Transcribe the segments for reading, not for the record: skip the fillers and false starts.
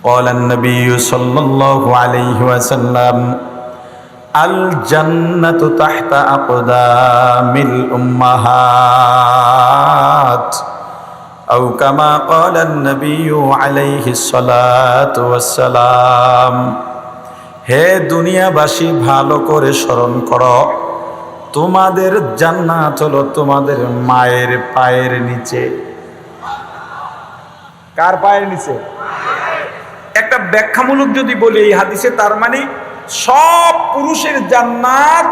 قال النبي صلى الله عليه وسلم الجنة تحت أقدام الأمهات أو كما قال النبي عليه الصلاة والسلام হে দুনিয়াবাসী ভালো করে স্মরণ করো, তোমাদের জান্নাত হলো তোমাদের মায়ের পায়ের নিচে। কার পায়ের নিচে? একটা ব্যাখ্যামূলক যদি বলি এই হাদিসে, তার মানে সব পুরুষের জান্নাত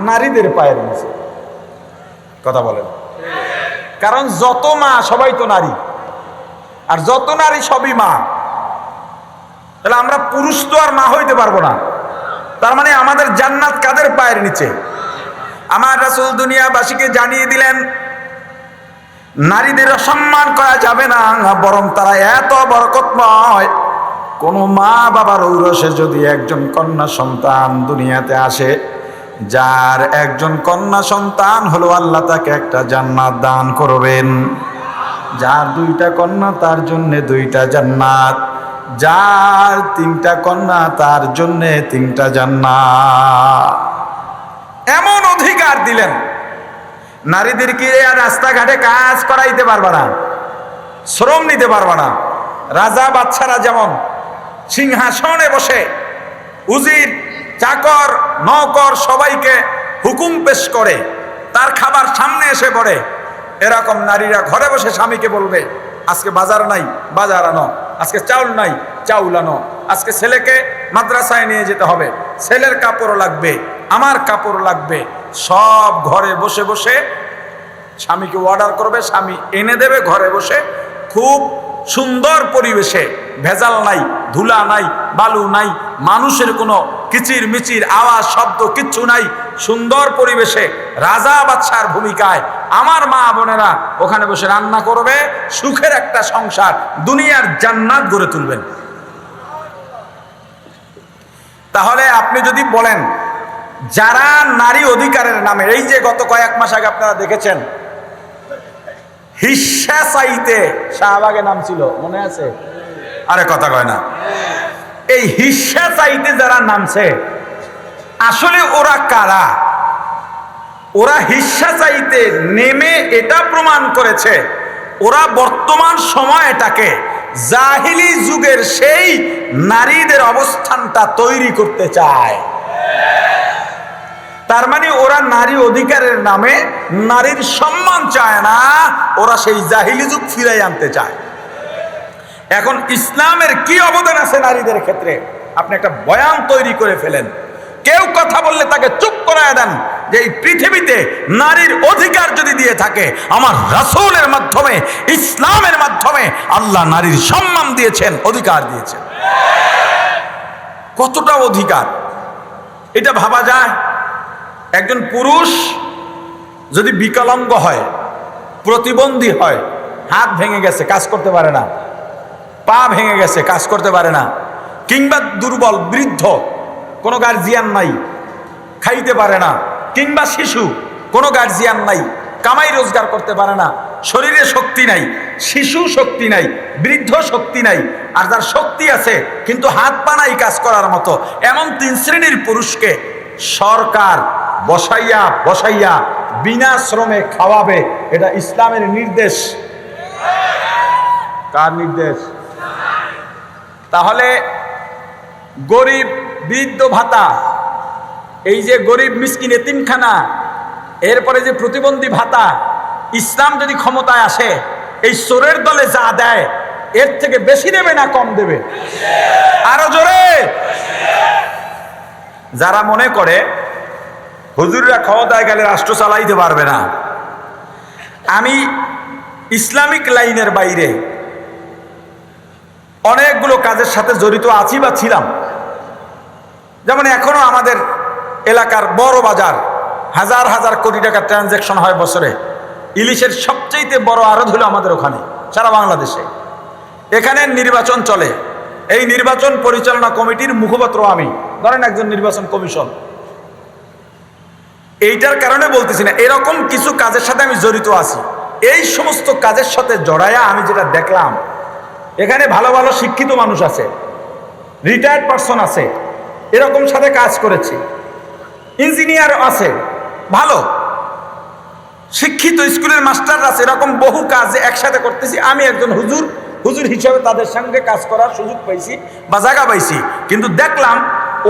নারীদের পায়ের নিচে। কথা বলেন, কারণ যত মা সবাই তো নারী, আর যত নারী সবই মা। তাহলে আমরা পুরুষ তো আর মা হইতে পারবো না। তার মানে আমাদের জান্নাত কাদের পায়ের নিচে? আমার রাসূল দুনিয়াবাসীকে জানিয়ে দিলেন, নারীদের অসম্মান করা যাবে না, বরং তারা এত বরকতময়। কোন মা বাবার ঔরসে যদি একজন কন্যা সন্তান দুনিয়াতে আসে, যার একজন কন্যা সন্তান হলো, আল্লাহ তাকে একটা জান্নাত দান করবেন। যার দুইটা কন্যা তার জন্য দুইটা জান্নাত, যার তিনটা কন্যা তার জন্য তিনটা জান্নাত। এমন অধিকার দিলেন, নারীদেরকে আর রাস্তাঘাটে কাজ করাইতে পারবে না, শ্রম নিতে পারবে না। রাজা বাদশারা যেমন সিংহাসনে বসে উজির চাকর নৌকর সবাইকে হুকুম পেশ করে, তার খাবার সামনে এসে পড়ে, এরকম নারীরা ঘরে বসে স্বামীকে বলবে, আজকে বাজার নাই, বাজার আনো, আজকে চাউল নাই, চাউল আনো, আজকে ছেলেকে মাদ্রাসায় নিয়ে যেতে হবে, ছেলের কাপড় লাগবে, আমার কাপড় লাগবে। সব ঘরে বসে বসে স্বামীকে অর্ডার করবে, স্বামী এনে দেবে ঘরে বসে, খুব সুন্দর পরিবেশে, ভেজাল নাই, ধুলা নাই, বালু নাই, মানুষের কোনো কিচির মিচির আওয়াজ শব্দ কিচ্ছু নাই, সুন্দর পরিবেশে রাজা বাদশার ভূমিকায় আমার মা বোনেরা ওখানে বসে রান্না করবে, সুখের একটা সংসার, দুনিয়ার জান্নাত গড়ে তুলবেন। তাহলে আপনি যদি বলেন, যারা নারী অধিকারের নামে, এই যে গত কয়েক মাস আগে আপনারা দেখেছেন হিস্সা চাইতে শাহবাগে নাম ছিল, মনে আছে? আরে কথা কয় না। এই হিস্সা চাইতে যারা নামছে, আসলে ওরা কারা? ওরা হিস্সা চাইতে নেমে এটা প্রমাণ করেছে, ওরা বর্তমান সময়টাকে জাহিলি যুগের সেই নারীদের অবস্থানটা তৈরি করতে চায়। তার মানে ওরা নারী অধিকারের নামে নারীর সম্মান চায় না, ওরা সেই জাহিলি যুগ ফিরাই আনতে চায়। এখন ইসলামের কি অবদান আছে নারীদের ক্ষেত্রে, আপনি একটা বয়ান তৈরি করে ফেলেন, কেউ কথা বললে তাকে চুপ করায় দেন, যে এই পৃথিবীতে নারীর অধিকার যদি দিয়ে থাকে, আমার রাসূলের মাধ্যমে, ইসলামের মাধ্যমে আল্লাহ নারীর সম্মান দিয়েছেন, অধিকার দিয়েছেন। কতটা অধিকার এটা ভাবা যায়? একজন পুরুষ যদি বিকলাঙ্গ হয়, প্রতিবন্ধী হয়, হাত ভেঙে গেছে, কাজ করতে পারে না, পা ভেঙে গেছে, কাজ করতে পারে না, কিংবা দুর্বল বৃদ্ধ, কোনো গার্জিয়ান নাই, খাইতে পারে না, কিংবা শিশু, কোনো গার্জিয়ান নাই, কামাই রোজগার করতে পারে না, শরীরে শক্তি নাই, শিশু শক্তি নাই, বৃদ্ধ শক্তি নাই, আর যার শক্তি আছে কিন্তু হাত পা নাই কাজ করার মতো, এমন তিন শ্রেণীর পুরুষকে সরকার বসাইয়া বসাইয়া বিনা শ্রমে খাওয়াবে। এটা ইসলামের নির্দেশ। কার নির্দেশ? তাহলে গরিব বৃদ্ধ ভাতা, এই যে গরিব মিসকিন এতিমখানা, এরপরে যে প্রতিবন্ধী ভাতা, ইসলাম যদি ক্ষমতায় আসে, এই চোরের দলে যা দেয় এর থেকে বেশি দেবে না কম দেবে? আরো জোরে। যারা মনে করে হুজুররা ক্ষমতায় গেলে রাষ্ট্র চালাইতে পারবে না, আমি ইসলামিক লাইনের বাইরে অনেকগুলো কাজের সাথে জড়িত আছি বা ছিলাম। যেমন এখনো আমাদের এলাকার বড় বাজার, হাজার হাজার কোটি টাকা ট্রানজ্যাকশন হয় বছরে। ইলিশের সবচেয়ে বড় আড়ত হলো আমাদের ওখানে, সারা বাংলাদেশে। এখানে নির্বাচন চলে, এই নির্বাচন পরিচালনা কমিটির মুখপাত্র আমি, ধরেন একজন নির্বাচন কমিশন। এইটার কারণে বলতেছি না, এরকম কিছু কাজের সাথে আমি জড়িত আছি। এই সমস্ত কাজের সাথে জড়ায়া আমি যেটা দেখলাম, এখানে ভালো ভালো শিক্ষিত মানুষ আছে, রিটায়ার্ড পারসন আছে, এরকম সাথে কাজ করেছি, ইঞ্জিনিয়ার আছে, ভালো শিক্ষিত স্কুলের মাস্টার আছে, এরকম বহু কাজে একসাথে করতেছি। আমি একজন হুজুর হিসেবে তাদের সঙ্গে কাজ করার সুযোগ পাইছি বা জায়গা পাইছি। কিন্তু দেখলাম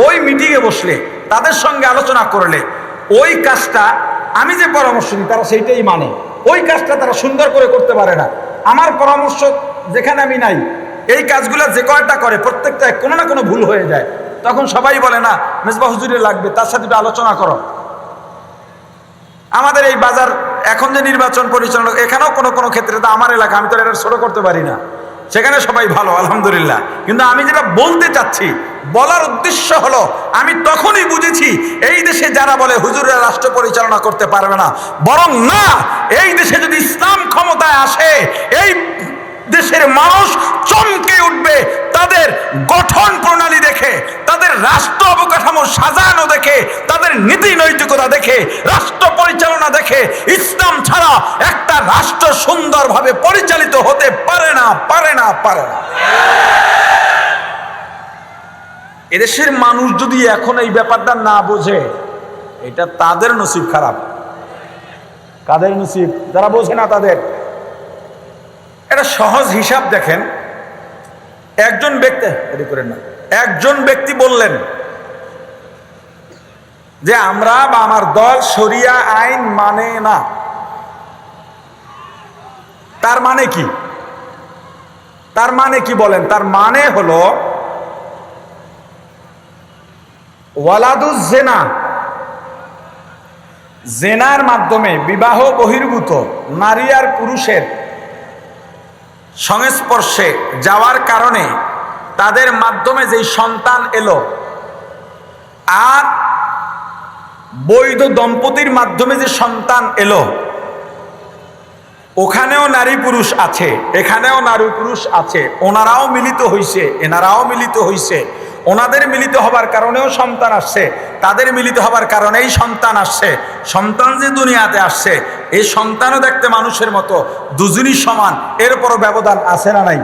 ওই মিটিংয়ে বসলে, তাদের সঙ্গে আলোচনা করলে ওই কাজটা আমি যে পরামর্শ দিই তারা সেইটাই মানে, ওই কাজটা তারা সুন্দর করে করতে পারে না। আমার পরামর্শ যেখানে আমি নাই, এই কাজগুলো যে কয়টা করে প্রত্যেকটা কোনো না কোনো ভুল হয়ে যায়। তখন সবাই বলে না মেজবা হুজুরে লাগবে, তার সাথে একটু আলোচনা করো। আমাদের এই বাজার এখন যে নির্বাচন পরিচালনা, এখানেও কোনো ক্ষেত্রে, তো আমার এলাকা, আমি তো এটা ছোট করতে পারি না, সেখানে সবাই ভালো আলহামদুলিল্লাহ। কিন্তু আমি যেটা বলতে চাচ্ছি, বলার উদ্দেশ্য হলো, আমি তখনই বুঝেছি এই দেশে যারা বলে হুজুররা রাষ্ট্র পরিচালনা করতে পারবে না, বরং না, এই দেশে যদি ইসলাম ক্ষমতায় আসে এই দেশের মানুষ চমকে উঠবে তাদের গঠন প্রণালী দেখে, তাদের রাষ্ট্র অবকাঠামো সাজানো দেখে, তাদের নীতি নৈতিকতা দেখে, রাষ্ট্র পরিচালনা দেখে। ইসলাম ছাড়া একটা রাষ্ট্র সুন্দরভাবে পরিচালিত হতে পারে না। এদেশের মানুষ যদি এখন এই ব্যাপারটা না বোঝে, এটা তাদের নসিব খারাপ। কাদের নসিব? যারা বোঝে না তাদের। একটা সহজ হিসাব দেখেন, একজন ব্যক্তি বললেন যে আমরা বা আমার দল শরিয়া আইন মানে না। তার মানে কি? বলেন। তার মানে হলো ওয়ালাদুজ জেনা, জেনার মাধ্যমে বিবাহ বহির্ভূত নারী আর পুরুষের সংস্পর্শে যাওয়ার কারণে তাদের মাধ্যমে যে সন্তান এলো, আর বৈধ দম্পতির মাধ্যমে যে সন্তান এলো, ওখানেও নারী পুরুষ আছে, এখানেও নারী পুরুষ আছে, ওনারাও মিলিত হইছে, এনারাও মিলিত হইছে। ওনাদের মিলিত হবার কারণেও সন্তান আসছে, তাদের মিলিত হবার কারণেই সন্তান আসছে। সন্তান যে দুনিয়াতে আসছে, এই সন্তানও দেখতে মানুষের মতো, দুজনই সমান, এরপরও ব্যবধান আছে না নাই?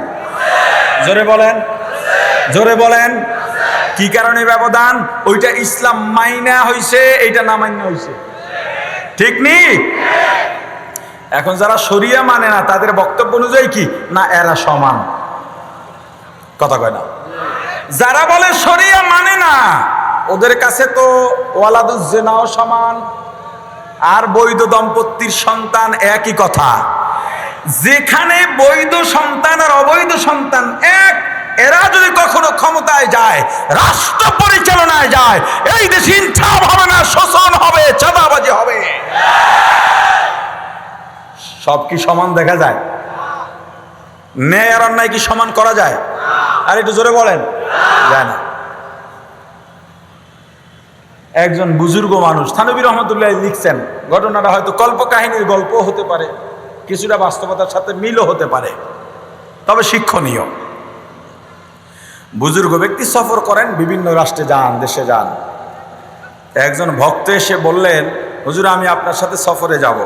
জোরে বলেন। কি কারণে ব্যবধান? ওইটা ইসলাম মাইনা হইছে, এইটা না মাইনা হইছে। ঠিক নি? এখন যারা শরিয়া মানে না, তাদের বক্তব্য অনুযায়ী কি না, এরা সমান। কথা কয় না? যারা বলে শরিয়া মানে না, ওদের কাছে তো ওয়ালাদুজ জিনাও সমান, আর বৈধ দম্পতির সন্তান একই কথা। যেখানে বৈধ সন্তান আর অবৈধ সন্তান এক, এরা যদি কখনো ক্ষমতায় যায়, রাষ্ট্র পরিচালনায় যায়, এই দেশে ইনসাফ হবে না, শোষণ হবে, চাঁদাবাজি হবে। সব কি সমান দেখা যায়? ন্যায় আর অন্যায় কি সমান করা যায়? আর একটু জোরে বলেন, যায় না। একজন বুজুর্গ মানুষ থানভী রহমতুল্লাহ লিখছেন, ঘটনাটা হয়তো কল্পকাহিনীর গল্প হতে পারে, কিছুটা বাস্তবতার সাথে মিলও হতে পারে, তবে শিক্ষণীয়। বুজুর্গ ব্যক্তি সফর করেন, বিভিন্ন রাষ্ট্রে যান, দেশে যান। একজন ভক্ত এসে বললেন, হুজুর আমি আপনার সাথে সফরে যাব।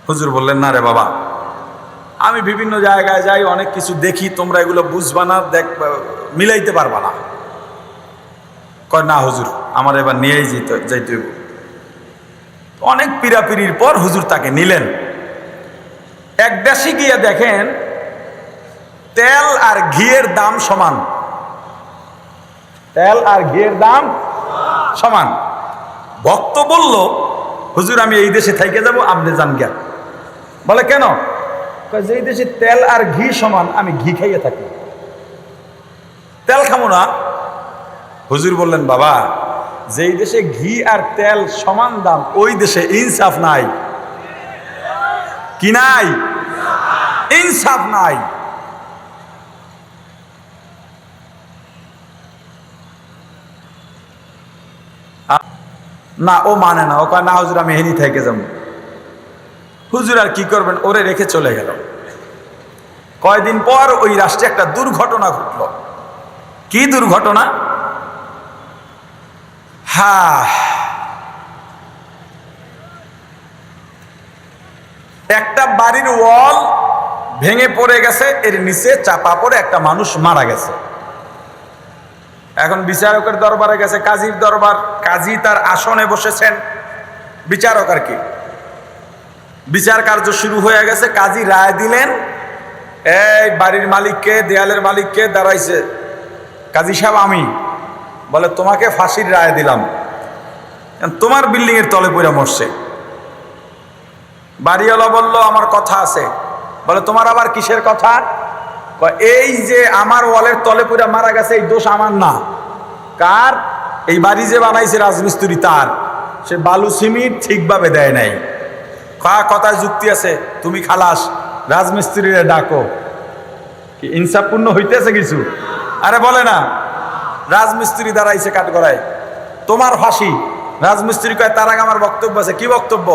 হুজুর বললেন, না রে বাবা, আমি বিভিন্ন জায়গায় যাই, অনেক কিছু দেখি, তোমরা এগুলো বুঝবা না, মিলাইতে পারবা না। কয় না হুজুর, আমার এবার নিয়েই যাইতে। অনেক পীড়াপিড়ির পর হুজুর তাকে নিলেন। এক দেশে গিয়ে দেখেন তেল আর ঘিয়ের দাম সমান। তেল আর ঘিয়ের দাম সমান। ভক্ত বলল, হুজুর আমি এই দেশে থেকে যাব, আপনি যান জ্ঞান। বলে কেন? যে দেশে তেল আর ঘি সমান, আমি ঘি খাইয়ে থাকি, তেল খাবো না। হুজুর বললেন, বাবা যেই দেশে ঘি আর তেল সমান দাম, ওই দেশে ইনসাফ নাই। কি নাই? ইনসাফ নাই। না, ও মানে না, ও কয় না হুজুর আমি এখানেই থেকে যাব। হুজুর আর কি করবেন, ওরে রেখে চলে গেল। কয়দিন পর ওই রাষ্ট্রে একটা দুর্ঘটনা ঘটল। কি দুর্ঘটনা? একটা বাড়ির ওয়াল ভেঙে পড়ে গেছে, এর নিচে চাপা পড়ে একটা মানুষ মারা গেছে। এখন বিচারকের দরবারে গেছে, কাজীর দরবার, কাজী তার আসনে বসেছেন, বিচারক আর কি। বিচার কার্য শুরু হয়ে গেছে, কাজী রায় দিলেন। এই বাড়ির মালিককে, দেয়ালের মালিককে দাঁড়াইছে, কাজী সাহেব আমি, বলে তোমাকে ফাঁসির রায় দিলাম, তোমার বিল্ডিং এর তলে পড়ে মরছে। বাড়িওয়ালা বলল আমার কথা আছে। বলে তোমার আবার কিসের কথা? এই যে আমার ওয়ালের তলে পড়ে মারা গেছে, এই দোষ আমার না। কার? এই বাড়ি যে বানাইছে রাজমিস্ত্রি তার, সে বালু সিমেন্ট ঠিকভাবে দেয় নাই। কথায় যুক্তি আছে, তুমি খালাস, রাজমিস্ত্রিরে ডাকো। কি ইনসাফপূর্ণ হইতেছে কিছু? আরে বলে না, রাজমিস্ত্রি দাঁড়াইছে কাঠগড়ায়, তোমার ফাঁসি। রাজমিস্ত্রি কয় তার আগে আমার বক্তব্য আছে। কি বক্তব্য?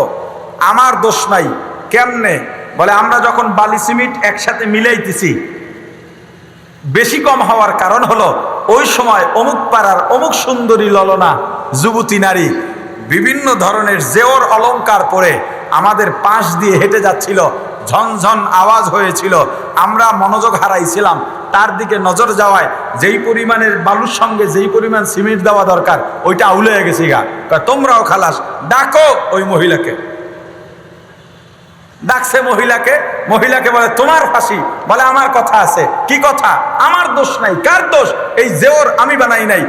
আমার দোষ নাই। কেমনে? বলে আমরা যখন বালি সিমেন্ট একসাথে মিলাইতেছি, বেশি কম হওয়ার কারণ হলো ওই সময় অমুক পাড়ার অমুক সুন্দরী ললনা যুবতী নারী বিভিন্ন ধরনের জেওর অলংকার পরে আমাদের পাশ দিয়ে হেঁটে যাচ্ছিল, ঝনঝন আওয়াজ হয়েছিল, আমরা মনোযোগ হারাইছিলাম। তার দিকে নজর যাওয়ায় যেই পরিমাণের বালুর সঙ্গে যেই পরিমাণ সিমেন্ট দেওয়া দরকার ওইটা আউলে গেছে গা। তোমরাও খালাস, ডাকো ওই মহিলাকে। ডাকছে মহিলাকে, মহিলাকে বলে তোমার ফাঁসি। বলে আমার কথা আছে। কি কথা? আমার দোষ নাই। কার দোষ? এই জেওর আমি বানাই নাই।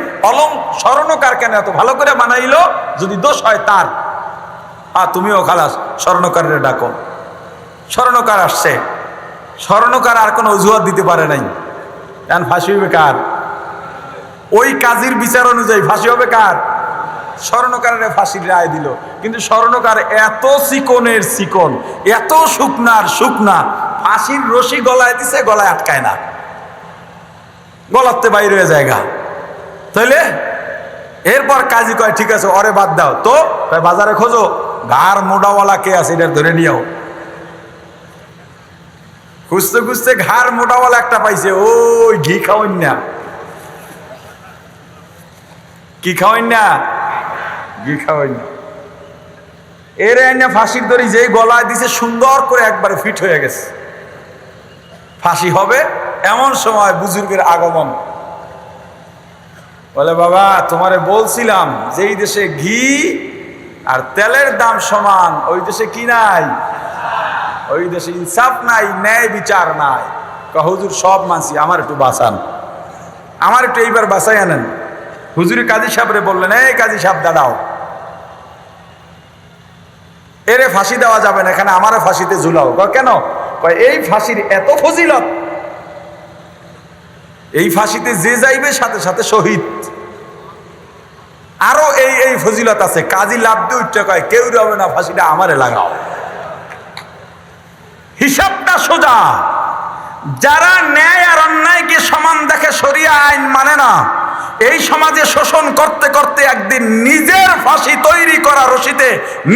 স্বর্ণকার কেন এত ভালো করে বানাইলো? যদি দোষ হয় তার। তুমিও খালাস, স্বর্ণকারের ডাকো। স্বর্ণকার আসছে। স্বর্ণকার আর কোনো অজুহাত দিতে পারে নাই, কারণ ফাঁসি হবে কার? ওই কাজীর বিচার অনুযায়ী ফাঁসি হবে কার? স্বর্ণকারের ফাঁসির রায় দিল। কিন্তু স্বর্ণকার এত চিকনের চিকন, এত শুকনার শুকনা, ফাঁসির রশি গলায় দিছে, গলায় আটকায় না, গলাতে বাইরে হয়ে জায়গা। তাইলে এরপর কাজী কয় ঠিক আছে ওরে বাদ দাও তো, বাজারে খোঁজো ঘাড় মোটাওয়ালা কে আছে এটা ধরে নিও। খুঁজতে খুঁজতে ঘাড় মোটাওয়ালা একটা পাইছে। ওই ঘি খাওয়াই না, কি খাওয়াই না, ঘি খাওয়াই না। এর এনে ফাঁসির দড়ি যেই গলায় দিছে সুন্দর করে একবারে ফিট হয়ে গেছে। ফাঁসি হবে এমন সময় বুজুর্গের আগমন। বলে বাবা তোমারে বলছিলাম যেই দেশে ঘি আর তেলের দাম সমান ওই দেশে কি নাই? ওই দেশে ইনসাফ নাই, ন্যায় বিচার নাই। হুজুর সব মানছি, আমার একটু বাঁচান, আমার একটু এইবার বাঁচাই আনেন। হুজুরে কাজী সাহেবরে বললেন এই কাজী সাহেব দাঁড়াও, এরে ফাঁসি দেওয়া যাবে না, এখানে আমারে ফাঁসিতে ঝুলাও। কেন? এই ফাঁসির এত ফজিলত, এই ফাঁসিতে যে যাইবে সাথে সাথে শহীদ। আরো এই এই ফজিলত আছে। কাজী লাভ দিয়ে উঠতে কয় কেউ হবে না, ফাঁসিটা আমারে লাগাও। হিসাবটা সোজা। যারা ন্যায় আর অন্যায়কে সমান দেখে, শরিয়া আইন মানে না, এই সমাজে শোষণ করতে করতে একদিন নিজের ফাঁসি তৈরি করা রশিতে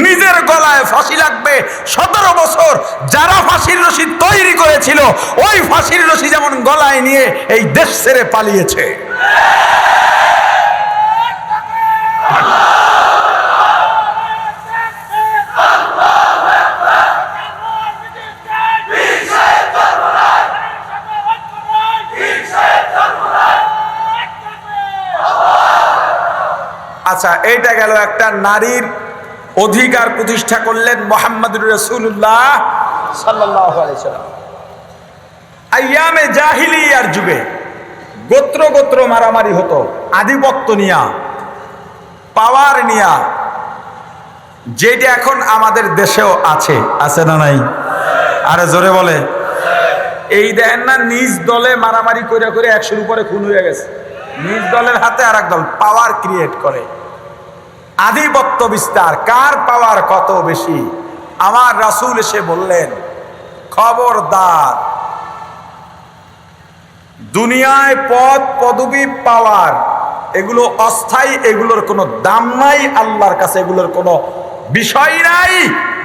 নিজের গলায় ফাঁসি লাগবে। 17 বছর যারা ফাঁসির রশি তৈরি করেছিল ওই ফাঁসির রশি যেমন গলায় নিয়ে এই দেশ ছেড়ে পালিয়েছে। আচ্ছা, এইটা গেল একটা নারীর অধিকার প্রতিষ্ঠা করলেন মুহাম্মদুর রাসূলুল্লাহ সাল্লাল্লাহু আলাইহি সাল্লাম। আইয়ামে জাহিলিয়ার যুগে গোত্র গোত্র মারামারি হতো, আধিপত্য নিয়া, পাওয়ার নিয়া, যেটা এখন আমাদের দেশেও আছে। আছে না নাই? আরে জোরে বলে। এই দেখেন না, নিজ দলে মারামারি করে করে 100-র উপরে খুন হয়ে গেছে। নিজ দলের হাতে আর এক দল পাওয়ার ক্রিয়েট করে, আধিপত্য বিস্তার। কার পাওয়ার কত বেশি? আমার রাসূল এসে বললেন খবরদার, দুনিয়ায় পদ পদবি পাওয়ার এগুলো অস্থায়ী, এগুলোর কোনো দাম নাই আল্লাহর কাছে, এগুলোর কোনো বিষয় নাই।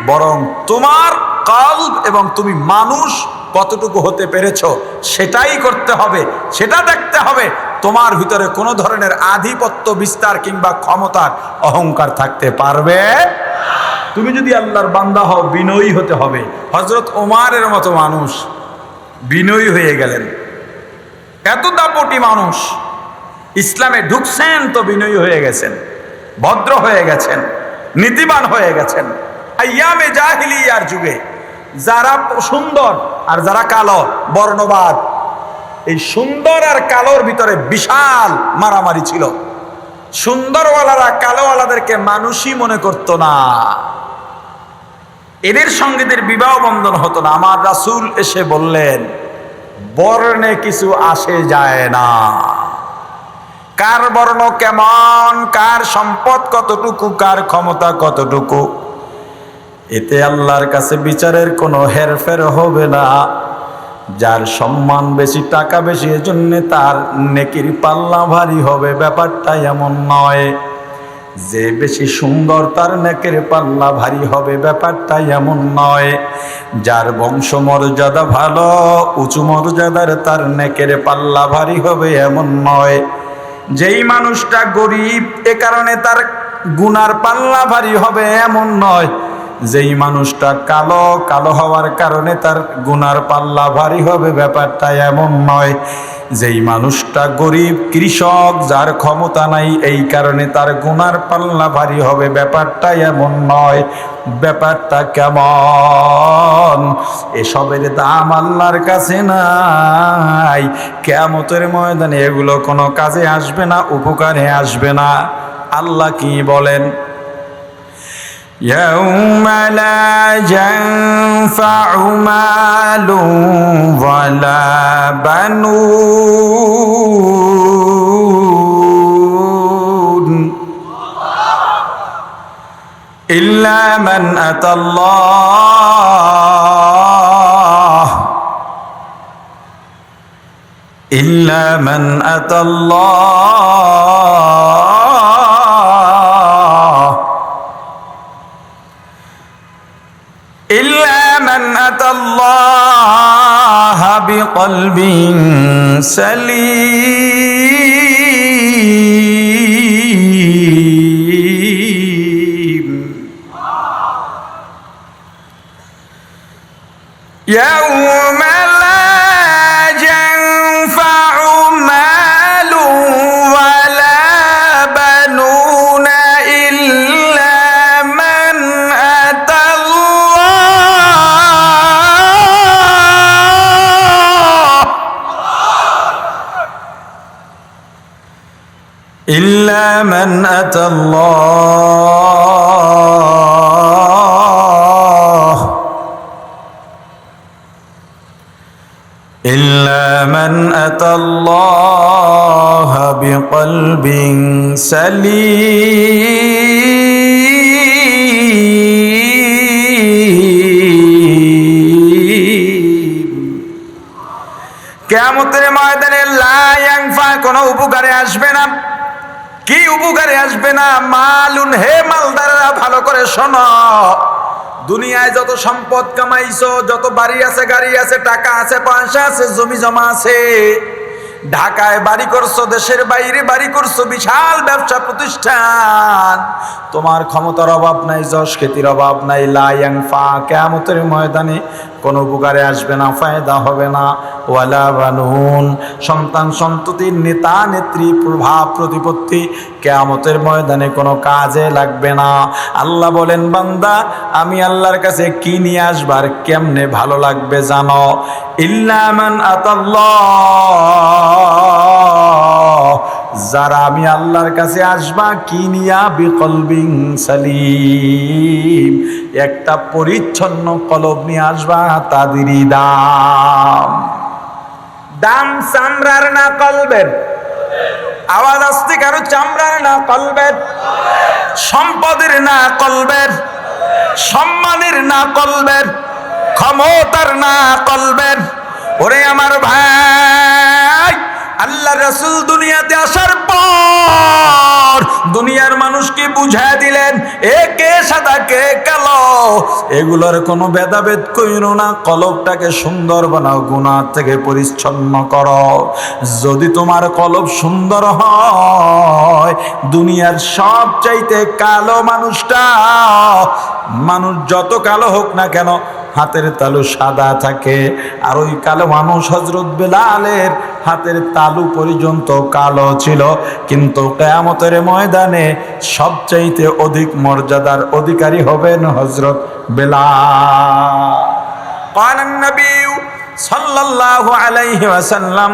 বরং তোমার কলব এবং তুমি মানুষ কতটুকু হতে পেরেছো সেটাই করতে হবে, সেটা দেখতে হবে। তোমার ভিতরে কোনো ধরনের আধিপত্য বিস্তার কিংবা ক্ষমতার অহংকার থাকতে পারবে। তুমি যদি আল্লাহর বান্দা হও, বিনয়ী হতে হবে। হযরত ওমরের মতো মানুষ বিনয়ী হয়ে গেলেন। এত দাপটি মানুষ, ইসলামে ঢুকছেন তো বিনয়ী হয়ে গেছেন, ভদ্র হয়ে গেছেন, নীতিবান হয়ে গেছেন। আইয়ামে জাহিলিয়ার যুগে যারা সুন্দর আর যারা কালো, বর্ণবাদ, এই সুন্দর আর কালোর ভিতরে বিশাল মারামারি ছিল। সুন্দরওয়ালারা কালোওয়ালাদেরকে মানুষই মনে করতো না, এদের সঙ্গে এদের বিবাহ বন্ধন হতো না। আমার রাসূল এসে বললেন, বর্ণে কিছু আসে যায় না, কার বর্ণ কেমন, কার সম্পদ কতটুকু, কার ক্ষমতা কতটুকু, এতে আল্লাহর কাছে বিচারের কোনো হেরফের হবে না। যার সম্মান বেশি, টাকা বেশি, এজন্য তার নেকির পাল্লা ভারী হবে, ব্যাপারটা এমন নয়। যে বেশি সুন্দর তার নেকির পাল্লা ভারী হবে, ব্যাপারটা এমন নয়। যার বংশ মর্যাদা ভালো, উঁচু মর্যাদার, তার নেকির পাল্লা ভারী হবে এমন নয়। যেই মানুষটা গরিব এ কারণে তার গুনার পাল্লা ভারী হবে এমন নয়। যেই মানুষটা কালো, কালো হওয়ার কারণে তার গুনার পাল্লা ভারী হবে, ব্যাপারটা এমন নয়। যেই মানুষটা গরিব, কৃষক, যার ক্ষমতা নাই, এই কারণে তার গুনার পাল্লা ভারী হবে, ব্যাপারটা এমন নয়। ব্যাপারটা কেমন? এসবের দাম আল্লাহর কাছে নাই। কিয়ামতের ময়দানে এগুলো কোনো কাজে আসবে না, উপকারে আসবে না। আল্লাহ কি বলেন? يوم لا ينفع مال ولا بنون إلا من أتى الله إلا من أتى الله إلا من أتى الله بقلب سليم يوم لا ينفع مال ولا بنون إلا من أتى الله إلا من أتى الله إلا من أتى الله بقلب سليم কিয়ামতের ময়দানে লা ইয়ানফা, কোনো উপকারে আসবে না। কি উপকারে আসবে না? মালুন, হে মালদাররা ভালো করে শোনো। দুনিয়ায় যত সম্পদ কামাইছো, যত বাড়ি আছে, গাড়ি আছে, টাকা আছে, পয়সা আছে, জমি জমা আছে, ঢাকায় বাড়ি করছো, দেশের বাইরে বাড়ি করছো, বিশাল ব্যবসা প্রতিষ্ঠান, তোমার ক্ষমতার অভাব নাই, যশ খ্যাতির অভাব নাই। লা ইয়ানফা, কিয়ামতের ময়দানে কোনো উপকারে আসবে না, ফায়দা হবে না। ওয়ালা বানুন, সন্তান সন্ততির, নেতা নেত্রী, প্রভাব প্রতিপত্তি কিয়ামতের ময়দানে কোনো কাজে লাগবে না। আল্লাহ বলেন, বান্দা আমি আল্লাহর কাছে কি নিয়ে আসবার কেমনে ভালো লাগবে জানো? ইল্লা মান আতাল্লাহ, যারা আমি আল্লাহর কাছে আসবা কি নিয়া? বিকলবিন সালিম, একটা পরিচ্ছন্ন কলব নিয়ে আসবা, তাদেরই দাম। দাম চামড়ার না কলবের? আওয়াজ আসতে কারো, চামড়ার না কলবের? সম্পদের না কলবের? সম্মানের না কলবের? ক্ষমতার না কলবের? ওরে আমার ভাই, আল্লাহ রাসূল দুনিয়াতে আসার পর দুনিয়ার মানুষকে বুঝায় দিলেন, এ কে সাদা, কে কালো, এগুলোর কোনো ভেদাভেদ কইরো না। কলবটাকে সুন্দর বানাও, গুনাহ থেকে পরিচ্ছন্ন করো। যদি তোমার কলব সুন্দর হয়, দুনিয়ার সবচাইতে কালো মানুষটা, মানুষ যত কালো হোক না কেন, হাতের তালু সাদা থাকে, আর ওই কালো মানুষ হযরত বেলালের হাতের তালু পর্যন্ত কালো ছিল। কিন্তু কিয়ামতের ময়দানে সবচাইতে অধিক মর্যাদার অধিকারী হবেন হযরত বেলাল। قال النبي صلى الله عليه وسلم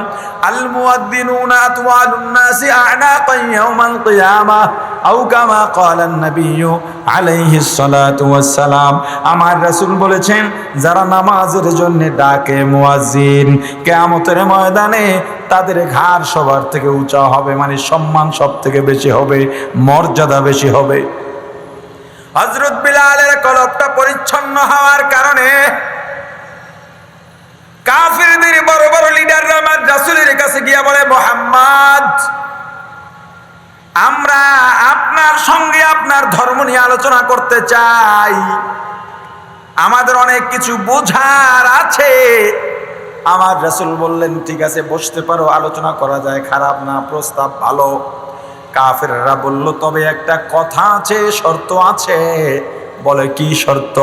المؤذنون أطول الناس أعناقا يوم القيامة أو كما قال النبي عليه الصلاة والسلام। আমার রাসূল বলেছেন, যারা নামাজের জন্য ডাকে মুয়াজ্জিন, কিয়ামতের ময়দানে তাদের ঘাড় সবার থেকে উঁচা হবে, মানে সম্মান সব থেকে বেশি হবে, মর্যাদা বেশি হবে। হযরত বিলালের কলবটা পরিচ্ছন্ন হওয়ার কারণে কাফিরদের বড় বড় লিডাররা আমার রাসূলের কাছে গিয়া বলে, মুহাম্মদ, আমরা আপনার সঙ্গে আপনার ধর্ম নিয়ে আলোচনা করতে চাই, আমাদের অনেক কিছু বোঝার আছে। আমার রাসূল বললেন, ঠিক আছে বসতে পারো, আলোচনা করা যায়, খারাপ না, প্রস্তাব ভালো। কাফেররা বলল, তবে একটা কথা আছে, শর্ত আছে। বলে, কি শর্ত?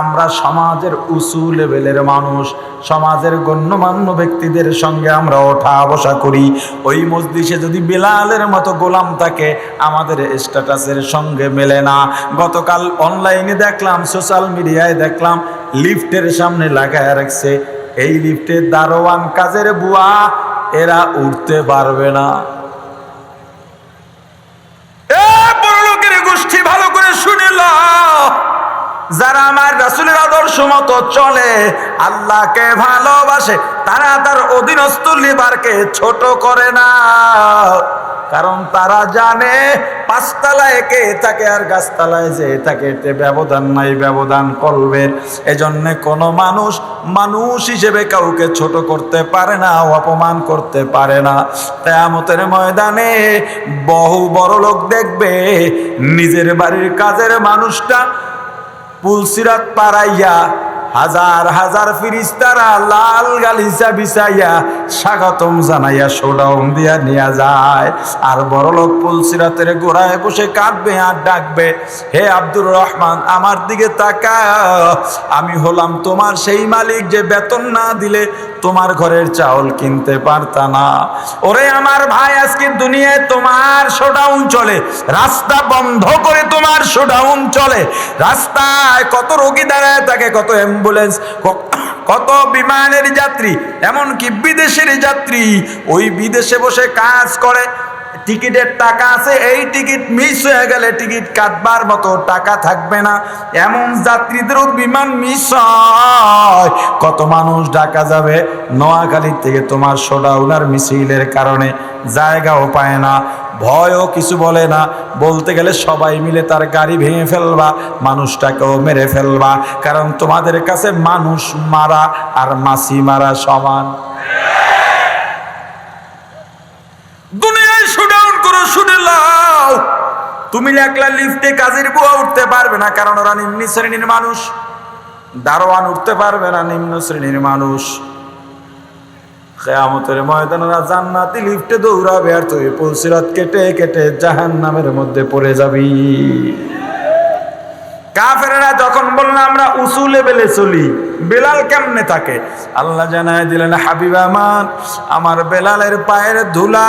আমরা সমাজের উঁচু লেভেলের মানুষ, সমাজের গণ্যমান্য ব্যক্তিদের সঙ্গে আমরা ওঠা বসা করি। ওই মজলিসে যদি বেলালের মতো গোলাম থাকে, আমাদের স্ট্যাটাসের সঙ্গে মেলে না। গতকাল অনলাইনে দেখলাম, সোশ্যাল মিডিয়ায় দেখলাম, লিফটের সামনে লাগায় রাখছে, এই লিফটের দারোয়ান কাজের বুয়া, এরা উঠতে পারবে না। বড় লোকের গোষ্ঠী, ভালো করে শুনে নাও, যারা আমার রাসূলের আদর্শ মতো চলে, আল্লাহকে ভালোবাসে, তারা তার অধীনস্থ লিডারকে ছোট করে না। কারণ তারা জানে পাঁচতলায় কে থাকে আর গাছতলায় যে থাকে, এতে ব্যবধান নাই, ব্যবধান করবে। এজন্য কোনো মানুষ মানুষ হিসেবে কাউকে ছোট করতে পারে না, অপমান করতে পারে না। কিয়ামতের ময়দানে বহু বড় লোক দেখবে নিজের বাড়ির কাজের মানুষটা পুলসিরাত পারাইয়া হাজার হাজার ফিরিস্তারা লাল গালিচা বিছাইয়া স্বাগতম জানাইয়া শোডাউন দিয়া নিয়ে যায়। আর বড় লোক পুলসিরাতের গোড়ায় বসে কাঁদবে আর ডাকবে, হে আব্দুর রহমান, আমার দিকে তাকাও, আমি হলাম তোমার সেই মালিক যে বেতন না দিলে তোমার ঘরের চাউল কিনতে পারতা না। ওরে আমার ভাই, আজকে দুনিয়ায় তোমার শোডাউন চলে, রাস্তা বন্ধ করে তোমার শোডাউন চলে। রাস্তায় কত রোগী দাঁড়ায় থাকে, কত অ্যাম্বুলেন্স, কত বিমানের যাত্রী, এমনকি বিদেশের যাত্রী, ওই বিদেশে বসে কাজ করে, টিকিটের টাকা আছে, এই টিকিট মিস হয়ে গেলে টিকিট কাটবার মতো টাকা থাকবে না, এমন যাত্রীদেরও বিমান মিস হয়। কত মানুষ ঢাকা যাবে নোয়াখালী থেকে, তোমার শোডাউনার মিছিলের কারণে জায়গাও পায় না, ভয়ও কিছু বলে না, বলতে গেলে সবাই মিলে তার গাড়ি ভেঙে ফেলবা, মানুষটাকেও মেরে ফেলবা, কারণ তোমাদের কাছে মানুষ মারা আর মাছি মারা সমান। দুনিয়ায় শোডাউন করো, শুনে লাও, তুমি একলা লিফটে কাজের বুয়া উঠতে পারবে না, কারণ ওরা নিম্ন শ্রেণীর মানুষ। দারোয়ান উঠতে পারবে না, নিম্ন শ্রেণীর মানুষ। কিয়ামতের ময়দানে জান্নাতি লিফটে দৌড়াবে, আর তুই পুলসিরাত কেটে কেটে জাহান্নামের মধ্যে পড়ে যাবি। কাফেররা যখন বলল আমরা উঁচু লেভেলে চলি, বেলাল কেমনে থাকে, আল্লাহ জানায় দিলেন, হাবিব আমার বেলালের পায়ের ধুলা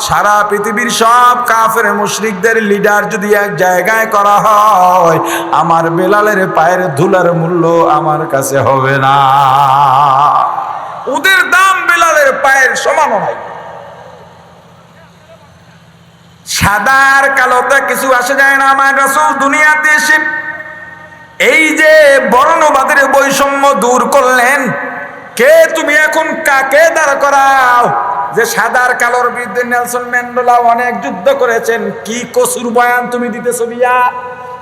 সারা পৃথিবীর সব কাফের মুশরিকদের লিডার যদি এক জায়গায় করা হয়, আমার বেলালের পায়ের ধুলার মূল্য আমার কাছে হবে না। ওদের দাম বেলালের পায়ের সমান নয়। সাদার কালোতে কিছু আসে যায় না। আমার রাসূল দুনিয়াতে এসে এই যে বর্ণবাদের বৈষম্য দূর করলেন, কে তুমি এখন কাকে দাঁড় করাও যে সাদার কালোর বিরুদ্ধে? নেলসন ম্যান্ডেলা অনেক যুদ্ধ করেছেন, কি কসুর বয়ান তুমি দিতেছো বিয়া?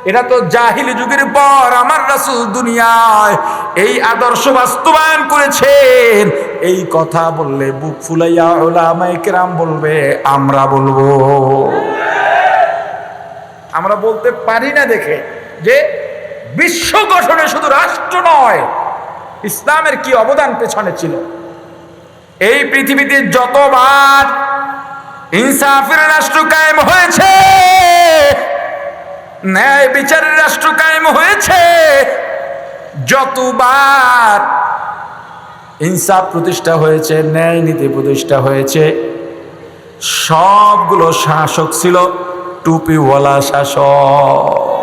এটা তো জাহিলি যুগের পর আমার রাসূল দুনিয়ায় এই আদর্শ বাস্তবায়ন করেছেন। এই কথা বললে বুক ফুলাইয়া উলামায়ে কেরাম বলবে, আমরা বলবো। আমরা বলতে পারি না দেখে যে বিশ্ব গঠনে শুধু রাষ্ট্র নয়, ইসলামের কি অবদান পেছনে ছিল। এই পৃথিবীতে যতবার ইনসাফের রাষ্ট্র কায়েম হয়েছে, ন্যায় বিচারের রাষ্ট্র কায়েম হয়েছে, যতবার ইনসাফ প্রতিষ্ঠা হয়েছে, ন্যায় নীতি প্রতিষ্ঠা হয়েছে, সবগুলো শাসক ছিল টুপিওয়ালা শাসক,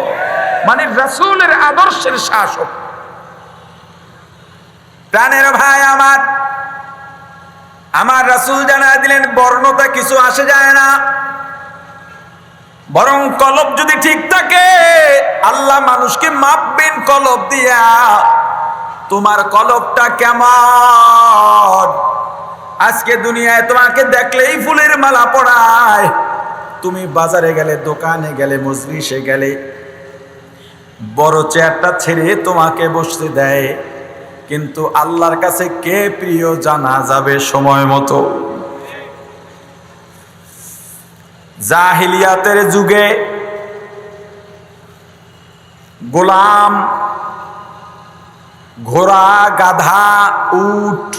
মানে রাসূলের আদর্শের শাসক। প্রাণের ভাই আমার রাসূল জানায় দিলেন বর্ণতা কিছু আসে যায় না, বরং কলব যদি ঠিক থাকে আল্লাহ মানুষকে মাপবেন কলব দিয়া। তোমার কলবটা কেমন? আজকে দুনিয়ায় তোমাকে দেখলেই ফুলের মালা পরায়, তুমি বাজারে গেলে, দোকানে গেলে, মজলিসে গেলে বড় চেয়ারটা ছেড়ে তোমাকে বসতে দেয়, কিন্তু আল্লাহর কাছে কে প্রিয় জানা যাবে সময় মতো। জাহিলিয়াতের যুগে গোলাম, ঘোড়া, গাধা, উট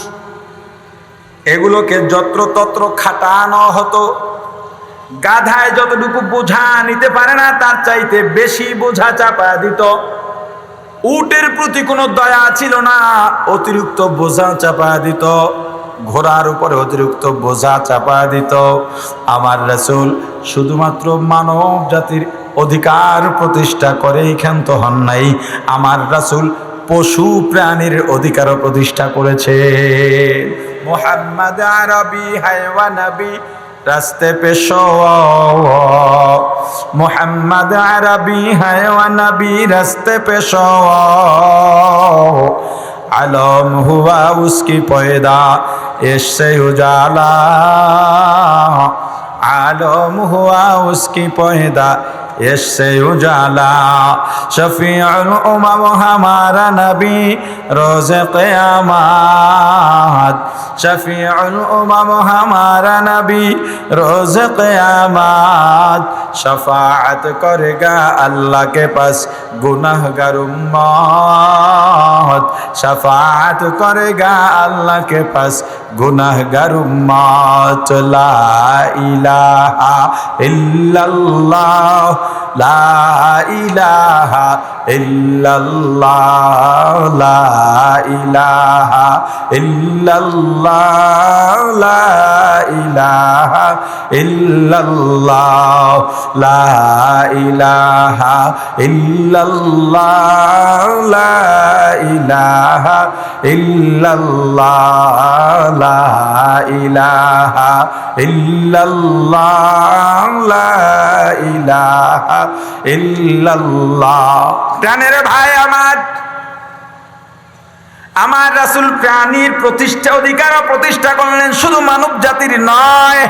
এগুলোকে যত্রতত্র খাটানো হতো। গাধায় যতটুকু বোঝা নিতে পারে না তার চাইতে বেশি বোঝা চাপা দিত। উটের প্রতি কোনো দয়া ছিল না, অতিরিক্ত বোঝা চাপা দিত। ঘোড়ার উপরে অতিরিক্ত বোঝা চাপা দিত। আমার রাসূল শুধুমাত্র মানব জাতির অধিকার প্রতিষ্ঠা করেই ক্ষান্ত হন নাই, আমার রাসূল পশু প্রাণীর অধিকারও প্রতিষ্ঠা করেছে। মুহাম্মদ আরবি হায়ওয়া নবী রাস্তে পেশোয়া, মুহাম্মদ আরবি হায়ওয়া নবী রাস্তে পেশোয়া, आलम हुआ उसकी पैदा इससे उजाला, आलम हुआ उसकी पैदा इससे उजाला, शफीउल उमम हमारा नबी रोज़े क़यामत, शफीउल उमम हमारा नबी रोज़े क़यामत, शफाअत करेगा अल्लाह के पास गुनाहगार उम्मत, शफाअत करेगा अल्लाह के पास गुनाहगार उम्मत। ला इलाहा इल्लल्लाह, ला इलाहा इल्लल्लाह, ला इलाहा इल्लल्लाह, ला इलाहा इल्लल्लाह, ला इलाहा इल्लल्लाह, ला इलाहा इल्लल्लाह, ला इलाहा इल्लल्लाह, ला इलाहा इल्लल्लाह। প্রাণের ভাই আমার রাসূল প্রাণীর প্রতিষ্ঠা, অধিকার প্রতিষ্ঠা করলেন, শুধু মানব জাতির নয়,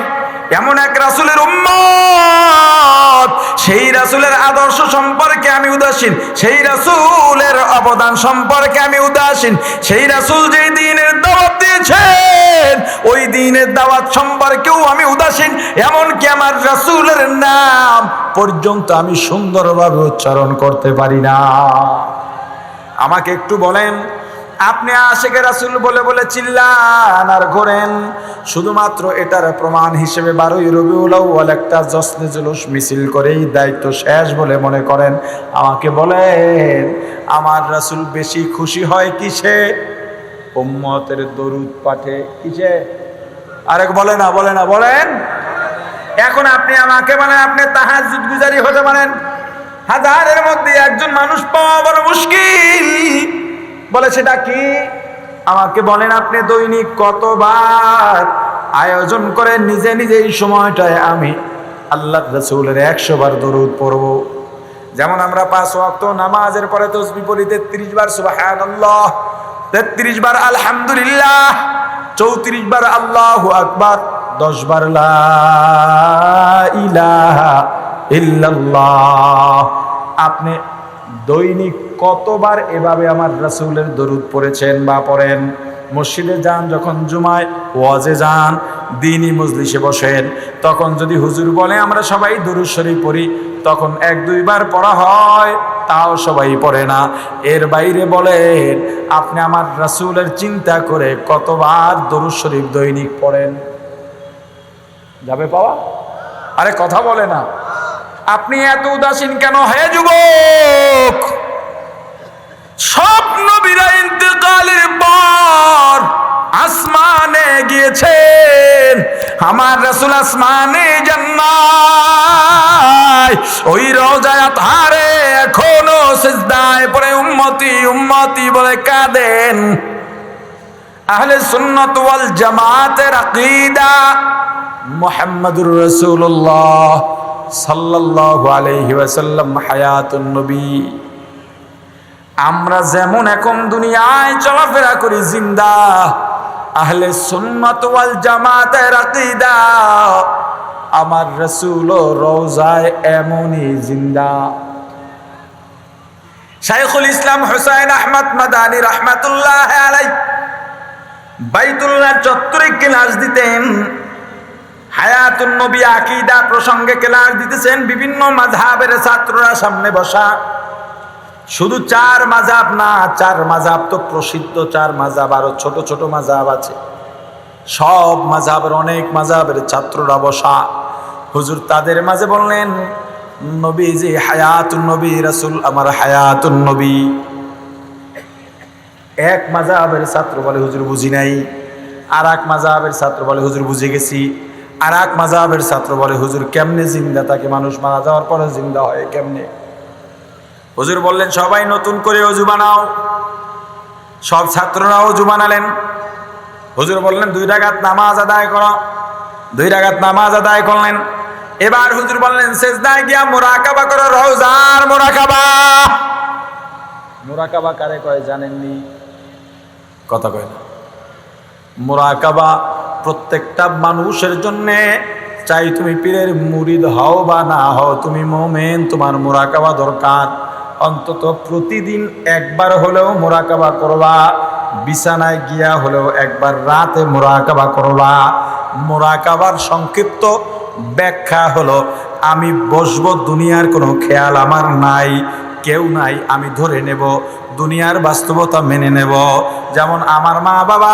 এমন এক রাসূলের উম্মত, সেই রাসূলের আদর্শ সম্পর্কে আমি উদাসীন, সেই রাসূলের অবদান সম্পর্কে আমি উদাসীন, সেই রাসূল যেই দ্বীনের দাওয়াত দিয়েছেন ওই দ্বীনের দাওয়াত সম্পর্কেও আমি উদাসীন, এমনকি আমার রাসূলের নাম পর্যন্ত আমি সুন্দরভাবে উচ্চারণ করতে পারি না। আমাকে একটু বলেন, আপনি আশিকে রাসূল বলে বলে চিল্লান আর ঘোরেন, শুধুমাত্র এটার প্রমাণ হিসেবে 12ই রবিউল আউয়াল একটা জশ্নে জুলুস মিছিল করেই দায়িত্ব শেষ বলে মনে করেন? আমাকে বলেন, আমার রাসূল বেশি খুশি হয় কিসে? উম্মতের দরুদ পাঠে। কিসে? আরেক বলে না বলেন। এখন আপনি আমাকে বলেন, আপনি তাহাজ্জুদ গুজারি হতে পারেন, হাজারের মধ্যে একজন মানুষ পাওয়া বড় মুশকিল, বলে সেটা কি? আমাকে বলেন, আপনি দৈনিক কতবার আয়োজন করেন নিজে নিজে এই সময়টায় আমি আল্লাহর রাসূলের 100 বার দরুদ পড়ব? যেমন আমরা 5 ওয়াক্ত নামাজের পরে তাসবিহ পড়ি 33 বার সুবহানাল্লাহ, 33 বার আলহামদুলিল্লাহ, 34 বার আল্লাহু আকবার, 10 বার লা ইলাহা ইল্লাল্লাহ। আপনি দৈনিক কতবার এভাবে আমার রাসূলের দরুদ পড়েছেন বা পড়েন? মসজিদে যান, যখন জুমায় ওয়াজে যান, দ্বীনি মজলিসে বসেন, তখন যদি হুজুর বলে আমরা সবাই দরুদ শরীফ পড়ি, তখন 1-2 বার পড়া হয়, তাও সবাই পড়ে না। এর বাইরে বলেন, আপনি আমার রাসূলের চিন্তা করে কতবার দরুদ শরীফ দৈনিক পড়েন? যাবে পাওয়া? আরে কথা বলে না। আপনি এত উদাসীন কেন? হে যুবক, স্বপ্ন সাহাবীরা ইন্তেকালের পর আসমানে গিয়েছেন, আমার রাসূল আসমানে যান নাই, ওই রওজায় আতহারে এখনো সিজদায় পড়ে উম্মতি উম্মতি বলে কাঁদেন। আহলে সুন্নাত ওয়াল জামাতের আকীদা মুহাম্মাদুর রাসূলুল্লাহ সাল্লাল্লাহু আলাইহি ওয়াসাল্লাম হায়াতুন নবী। আমরা যেমন এখন দুনিয়ায় চলাফেরা করি জিন্দা, আহলে সুন্নাত ওয়াল জামাতের আকীদা আমার রাসূল রওজায় এমনই জিন্দা। শাইখুল ইসলাম হুসাইন আহমদ মাদানী রাহমাতুল্লাহ আলাইহি বাইতুল্লাহ চত্বরে ক্লাস দিতেন, হায়াতুন নবী আকীদা প্রসঙ্গে ক্লাস দিতেছেন। বিভিন্ন মাযহাবের ছাত্ররা সামনে বসা, শুধু 4 মাযহাব না, 4 মাযহাব তো প্রসিদ্ধ, 4 মাযহাব আরো ছোট ছোট মাযহাব আছে, সব মাযহাবের অনেক মাযহাবের ছাত্ররা বসা। হুজুর তাদের মাঝে বললেন, নবীজি হায়াতুন নবী, রাসূল আমার হায়াতুন নবী। এক মাযহাবের ছাত্র বলে হুজুর বুঝি নাই, আর এক মাযহাবের ছাত্র বলে হুজুর বুঝে গেছি, আর এক মাযহাবের ছাত্র বলে হুজুর কেমনে জিন্দা থাকে, মানুষ মারা যাওয়ার পরে জিন্দা হয় কেমনে? হুজুর বললেন সবাই নতুন করে ওযু বানাও। সব ছাত্ররা ওযু বানালেন। হুজুর বললেন 2 রাকাত নামাজ আদায় করো। 2 রাকাত নামাজ আদায় করলেন। এবার হুজুর বললেন সিজদায় গিয়া মুরাকাবা করো, রওজার মুরাকাবা। মুরাকাবা কারে কয় জানেননি? কথা কয় না। মুরাকাবা প্রত্যেকটা মানুষের জন্য, চাই তুমি পীরের মুরিদ হও বা না হও, তুমি মুমিন, তোমার মুরাকাবা দরকার। অন্তত প্রতিদিন একবার হলেও মুরাকাবা করবা, বিছানায় গিয়া হলেও একবার রাতে মুরাকাবা করবা। মুরাকাবার সংক্ষিপ্ত ব্যাখ্যা হলো, আমি বসবো, দুনিয়ার কোনো খেয়াল আমার নাই, কেউ নাই, আমি ধরে নেব, দুনিয়ার বাস্তবতা মেনে নেব। যেমন আমার মা বাবা,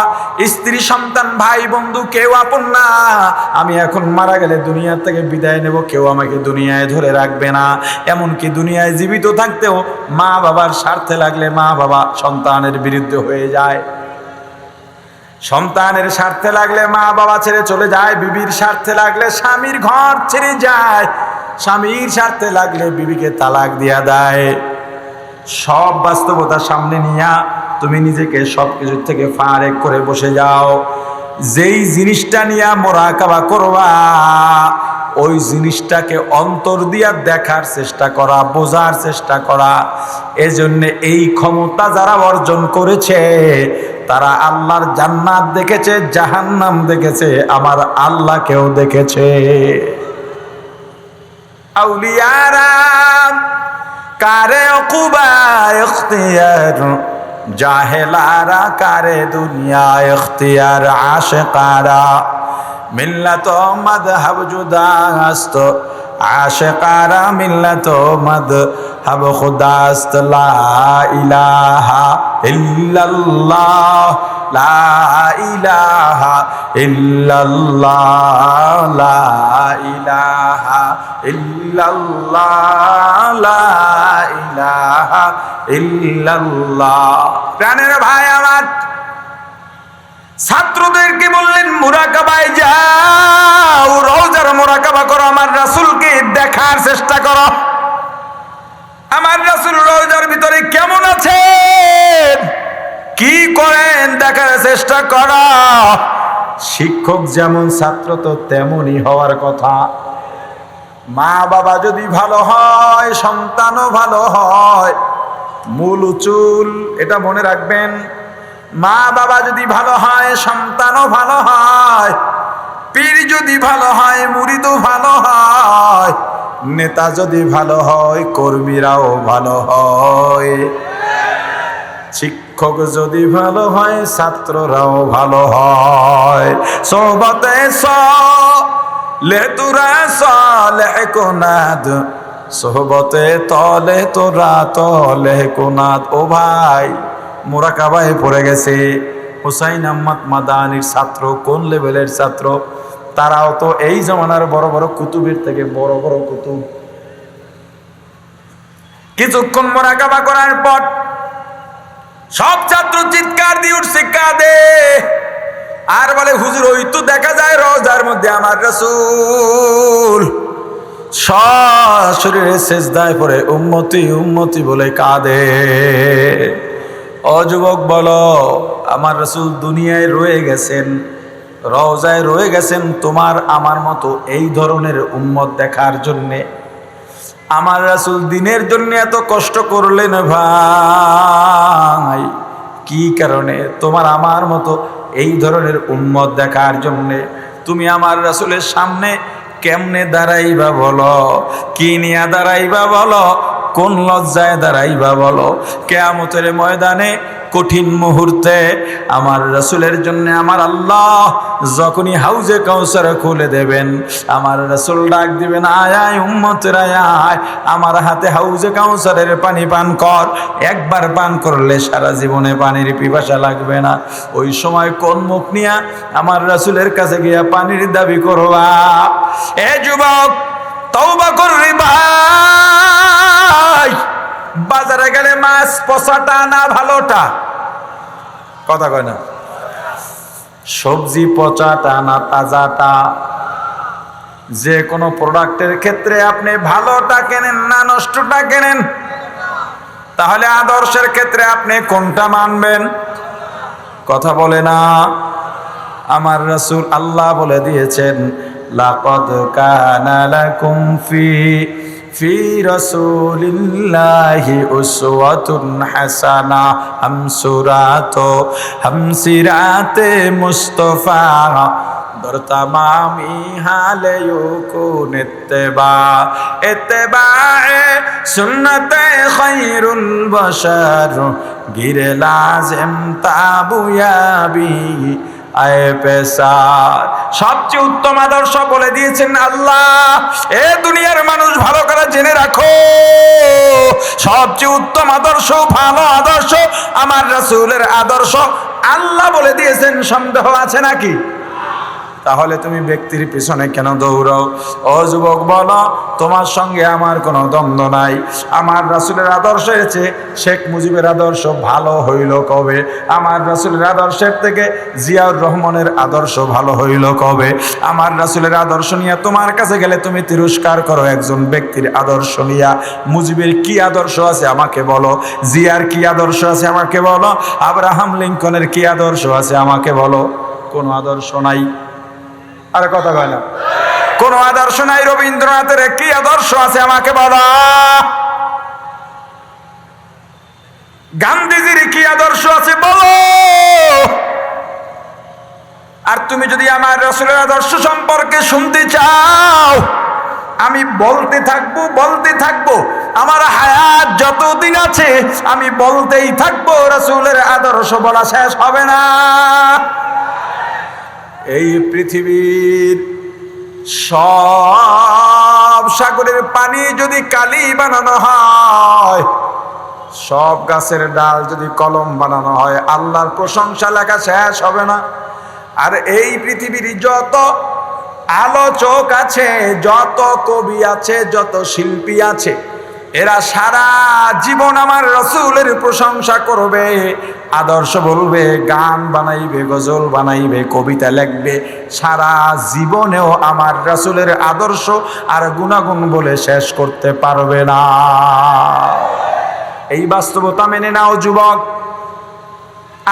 স্ত্রী, সন্তান, ভাই বন্ধু কেউ আপন না। আমি এখন মারা গেলে দুনিয়া থেকে বিদায় নেব, কেউ আমাকে দুনিয়ায় ধরে রাখবে না। এমনকি দুনিয়ায় জীবিত থাকতেও মা বাবার স্বার্থে লাগলে মা বাবা সন্তানের বিরুদ্ধে হয়ে যায়, সন্তানের স্বার্থে লাগলে মা বাবা ছেড়ে চলে যায়, বিবির স্বার্থে লাগলে স্বামীর ঘর ছেড়ে যায়, স্বামীর স্বার্থে লাগলে বিবিকে তালাক দিয়া দেয়। সব বাস্তবতা সামনে নিয়া তুমি নিজেকে সবকিছু থেকে ফারেক করে বসে যাও। যেই জিনিসটা নিয়া মুরাকাবা করবা, ওই জিনিসটাকে অন্তর দিয়া দেখার চেষ্টা করা, বোঝার চেষ্টা করা। এজন্য এই ক্ষমতা যারা অর্জন করেছে তারা আল্লাহর জান্নাত দেখেছে, জাহান্নাম দেখেছে, আমার আল্লাহকেও দেখেছে। আউলিয়ারা কারে উকুবা ইখতিয়ার, জাহেলারা কারে দুনিয়া ইখতিয়ার, আশিকারা মিল্লাত মাযহাব জুদাস্ত, আশিকারা মিল্লাত মাযহাব খুদাস্ত। লা ইলাহা ইল্লাল্লাহ, লা ইলাহা ইল্লাল্লাহ, লা ইলাহা ইল্লাল্লাহ, লা ইলাহা ইল্লাল্লাহ। প্রাণের ভাই আমার, ছাত্রদেরকে বললেন মুরাকাবায় যাও, রওজার মুরাকাবা করো, আমার রাসূলকে দেখার চেষ্টা করো, আমার রাসূল রওজার ভিতরে কেমন আছেন, কি করেন দেখার চেষ্টা করো। শিক্ষক যেমন ছাত্র তো তেমনই হওয়ার কথা। মা বাবা যদি ভালো হয়, সন্তানও ভালো হয়। মূল চুল এটা মনে রাখবেন, মা বাবা যদি ভালো হয়, সন্তানও ভালো হয়। পীর যদি ভালো হয়, মুরিদও ভালো হয়। নেতা যদি ভালো হয়, কর্মীরাও ভালো হয়। শিক্ষক যদি ভালো হয়, ছাত্ররাও ভালো হয়। সোহবতে সলেহ তোরা সালেহ কোনাদ, সোহবতে তলে তোরা তলেহ কোনাদ। ও ভাই, মুরাকাবায় পড়ে গেছে। হুসাইন আহমদ মাদানির ছাত্র কোন লেভেলের ছাত্র, তারাও তো এই জমানার বড় বড় কুতুবের থেকে বড় বড় কুতুব। কিছুক্ষণ মুরাকাবা করার পর সব ছাত্র চিৎকার দিয়ে উঠছে, কাঁদে আর বলে, হুজুর ওই তো দেখা যায় রওজার মধ্যে আমার রাসূল সশরীরে সিজদায় পড়ে উম্মতি উম্মতি বলে কাঁদে। ও যুবক বলো, আমার রাসূল দুনিয়ায় রয়ে গেছেন, রওজায় রয়ে গেছেন তোমার আমার মতো এই ধরনের উম্মত দেখার জন্যে। আমার রাসূল দিনের জন্য এত কষ্ট করলেন ভাই, কি কারণে? তোমার আমার মতো এই ধরনের উম্মত দেখার জন্যে। তুমি আমার রাসূলের সামনে কেমনে দাঁড়াইবা বলো? কি নিয়ে দাঁড়াইবা বলো? কোন লজ্জায় দাঁড়াইবা বলো? কিয়ামতের ময়দানে কঠিন মুহূর্তে আমার রাসূলের জন্য আমার আল্লাহ যখনই হাউজে কাউসার খুলে দেবেন, আমার রাসূল ডাক দিবেন, আয় আয় উম্মতেরা আয়, আমার হাতে হাউজে কাউসারের পানি পান কর। একবার পান করলে সারা জীবনে পানির পিপাসা লাগবে না। ওই সময় কোন মুখ নিয়া আমার রাসূলের কাছে গিয়া পানির দাবি করবা? এ যুবক, তওবা করবি ভাই। বাজারে গেলে মাছ পচাটা না ভালোটা? কথা কয় না। সবজি পচাটা না তাজাটা? যে কোনো প্রোডাক্টের ক্ষেত্রে আপনি ভালোটা কেনেন না নষ্টটা কেনেন? তাহলে আদর্শের ক্ষেত্রে আপনি কোনটা মানবেন? কথা বলে না। আমার রাসূল আল্লাহ বলে দিয়েছেন, লাকাদ কানা লাকুম ফি রাসূলিল্লাহি উসওয়াতুন হাসানাহ। হামসিরাতে মুস্তাফা বরতামামি হালে ইউকুন ইত্তেবায়ে সুন্নতে খায়রুল বাশার গিরে লাজিম তাবুয়াবি আয়ে পেশার। সবচেয়ে উত্তম আদর্শ বলে দিয়েছেন আল্লাহ। এ দুনিয়ার মানুষ ভালো করে জেনে রাখো, সবচেয়ে উত্তম আদর্শ, ভালো আদর্শ আমার রাসূলের আদর্শ। আল্লাহ বলে দিয়েছেন, সন্দেহ আছে নাকি? তাহলে তুমি ব্যক্তির পিছনে কেন দৌড়াও? ও যুবক বলো, তোমার সঙ্গে আমার কোনো দ্বন্দ্ব নাই। আমার রাসূলের আদর্শের চেয়ে শেখ মুজিবের আদর্শ ভালো হইল কবে? আমার রাসূলের আদর্শের থেকে জিয়াউর রহমানের আদর্শ ভালো হইল কবে? আমার রাসূলের আদর্শ নিয়ে তোমার কাছে গেলে তুমি তিরস্কার করো একজন ব্যক্তির আদর্শ নিয়া। মুজিবের কি আদর্শ আছে আমাকে বলো, জিয়ার কি আদর্শ আছে আমাকে বলো, আব্রাহাম লিঙ্কনের কি আদর্শ আছে আমাকে বলো? কোনো আদর্শ নাই। আর কথা কয় না। কোন আদর্শ নাই। রবীন্দ্রনাথের কি আদর্শ আছে আমাকে বলো? গান্ধীজির কি আদর্শ আছে বলো? আর তুমি যদি আমার রাসূলের আদর্শ সম্পর্কে শুনতে চাও, আমি বলতে থাকবো আমার হায়াত যতদিন আছে আমি বলতেই থাকবো, রাসূলের আদর্শ বলা শেষ হবে না। এই পৃথিবীর সব সাগরের পানি যদি কালি বানানো হয়, সব গাছের ডাল যদি কলম বানানো হয়, আল্লাহর প্রশংসা লেখা শেষ হবে না। আর এই পৃথিবীর যত আলোচক আছে, যত কবি আছে, যত শিল্পী আছে, এরা সারা জীবন আমার রাসূলের প্রশংসা করবে, আদর্শ বলবে, গান বানাইবে, গজল বানাইবে, কবিতা লিখবে, সারা জীবনেও আমার রাসূলের আদর্শ আর গুণাগুণ বলে শেষ করতে পারবে না। এই বাস্তবতা মেনে নাও যুবক।